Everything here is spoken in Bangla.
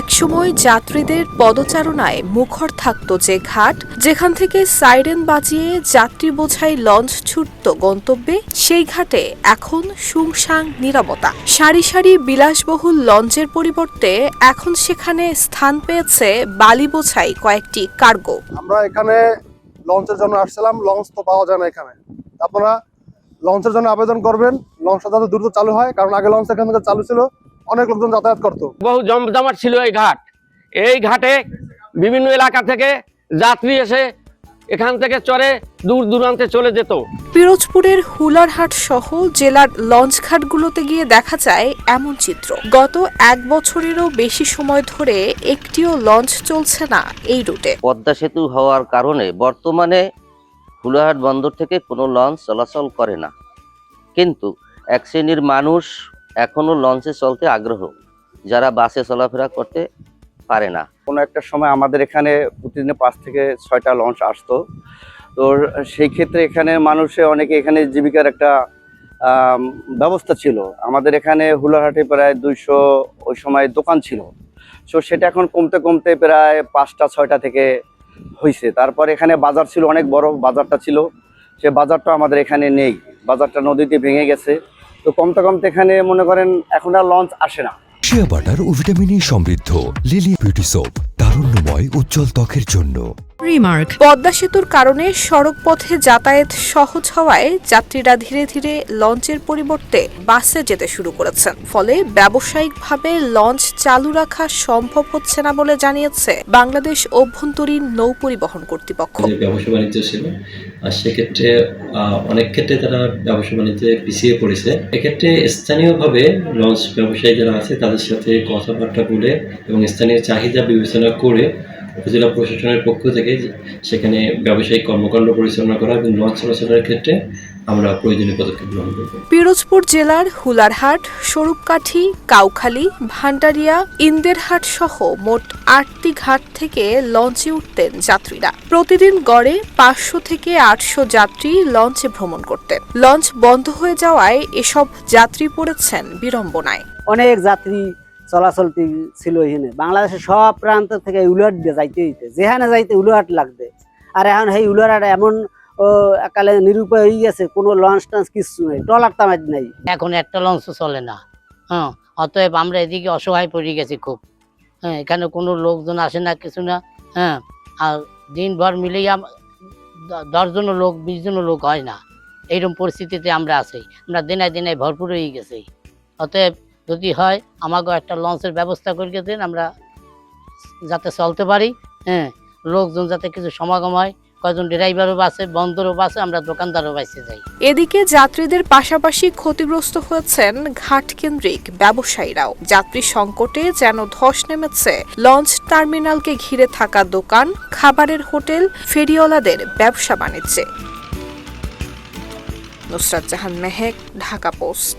একসময় যাত্রীদের পদচারণায় মুখর থাকত যে ঘাট, যেখান থেকে সাইরেন বাজিয়ে যাত্রী বোঝাই লঞ্চ ছুটত গন্তব্যে, সেই ঘাটে এখন সুমসাং নীরবতা। সারি সারি বিলাসবহুল লঞ্চের পরিবর্তে এখন সেখানে স্থান পেয়েছে বালি বোঝাই কয়েকটি কার্গো। আমরা এখানে লঞ্চের জন্য আসছিলাম, লঞ্চ তো পাওয়া যায় না এখানে। আপনারা লঞ্চের জন্য আবেদন করবেন, লঞ্চটা যাতে দ্রুত চালু হয়, কারণ আগে লঞ্চ এখান থেকে চালু ছিল, অনেক লোকজন যাতায়াত করতো। বহু জমজমাট ছিল এই ঘাটে বিভিন্ন এলাকা থেকে যাত্রী এসে এখান থেকে চড়ে দূর দূরান্তে চলে যেত। পিরোজপুরের হুলারহাট সহ জেলার লঞ্চ ঘাটগুলোতে গিয়ে দেখা যায় এমন চিত্র। গত 1 বছরেরও বেশি সময় ধরে একটিও লঞ্চ চলছে না এই রুটে। পদ্মা সেতু হওয়ার কারণে বর্তমানে হুলারহাট বন্দর থেকে কোনো লঞ্চ চলাচল করে না, কিন্তু এক শ্রেণীর মানুষ এখনো লঞ্চে চলতে আগ্রহ, যারা বাসে চলাফেরা করতে পারে না। কোনো একটা সময় আমাদের এখানে প্রতিদিনে 5 থেকে 6টা লঞ্চ আসতো। তো সেই ক্ষেত্রে এখানে মানুষে অনেকে এখানে জীবিকার একটা ব্যবস্থা ছিল। আমাদের এখানে হুলারহাটে প্রায় 200 ওই সময় দোকান ছিল। সো সেটা এখন কমতে কমতে প্রায় 5টা 6টা থেকে হয়েছে। তারপর এখানে বাজার ছিল, অনেক বড় বাজারটা ছিল, সে বাজারটা আমাদের এখানে নেই, বাজারটা নদীতে ভেঙে গেছে। তো কমতে কমতে এখানে মনে করেন এখন আর লঞ্চ আসে না। শিয়া বাটার ও ভিটামিনে সমৃদ্ধ লিলি বিউটি সোপ, তারুণ্যময় উজ্জ্বল ত্বকের জন্য। পদ্মা সেতুর কারণে সড়ক পথে যাতায়াত সহজ হওয়ায় যাত্রীরা ধীরে ধীরে লঞ্চের পরিবর্তে বাসে যেতে শুরু করেছেন। ফলে ব্যবসায়িকভাবে লঞ্চ চালু রাখা সম্ভব হচ্ছে না বলে জানিয়েছে বাংলাদেশ অভ্যন্তরীণ নৌ পরিবহন কর্তৃপক্ষ। ব্যবসা বাণিজ্য ছিল, আর সেক্ষেত্রে অনেক ক্ষেত্রে তারা ব্যবসা বাণিজ্যে পিছিয়ে পড়েছে। এক্ষেত্রে স্থানীয়ভাবে লঞ্চ ব্যবসায়ী যারা আছে তাদের সাথে কথাবার্তা বলে এবং স্থানীয় চাহিদা বিবেচনা করে উপজেলা প্রশাসনের পক্ষ থেকে সেখানে ব্যবসায়িক কর্মকাণ্ড পরিচালনা করা এবং লঞ্চ চলাচলের ক্ষেত্রে আমরা প্রয়োজনীয় পদক্ষেপ গ্রহণ করব। পিরোজপুর জেলার হুলারহাট, স্বরূপকাঠি, কাউখালী, ভান্ডারিয়া, ইন্দেরহাট সহ মোট 8টি ঘাট থেকে লঞ্চে উঠতেন যাত্রীরা। প্রতিদিন গড়ে 500 থেকে 800 যাত্রী লঞ্চে ভ্রমণ করতেন। লঞ্চ বন্ধ হয়ে যাওয়ায় এসব যাত্রী পড়েছেন বিড়ম্বনায়। অনেক যাত্রী চলাচল ছিল এখানে, বাংলাদেশের সব প্রান্ত থেকে উলহাট দিয়ে যাইতে হইতে, যেখানে যাইতে উলহাট লাগবে। আর এখন এই উলহাট এমন একালে নিরুপায় হয়ে গেছে, কোনো লঞ্চ টঞ্চ কিছু নেই, ট্রলার তামাজ নেই, এখন একটা লঞ্চ চলে না। অতএব আমরা এদিকে অসহায় পড়ে গেছি খুব। এখানে কোনো লোকজন আসে না, কিছু না। আর দিনভর মিলেই 10 জন লোক 20 জন লোক হয় না, এইরকম পরিস্থিতিতে আমরা আছি। আমরা দিনায় দিনায় ভরপুর হয়ে গেছি। অতএব যদি হয় আমাকেও একটা লঞ্চের ব্যবস্থা করে দেন, আমরা যাতে চলতে পারি। লোকজন যাতে কিছু সমাগম হয়, কয়েকজন ড্রাইভারও বাসে, বন্দরও বাসে, আমরা দোকানদারও বাসে যাই। এদিকে যাত্রীদের পাশাপাশি ক্ষতিগ্রস্ত হয়েছেন ঘাট কেন্দ্রিক ব্যবসায়ীরাও। যাত্রী সংকটে যেন ধস নেমেছে লঞ্চ টার্মিনালকে ঘিরে থাকা দোকান, খাবারের হোটেল, ফেরিওয়ালাদের ব্যবসা বাণিজ্যে। নুসরাত জাহান মেহেক, ঢাকা পোস্ট।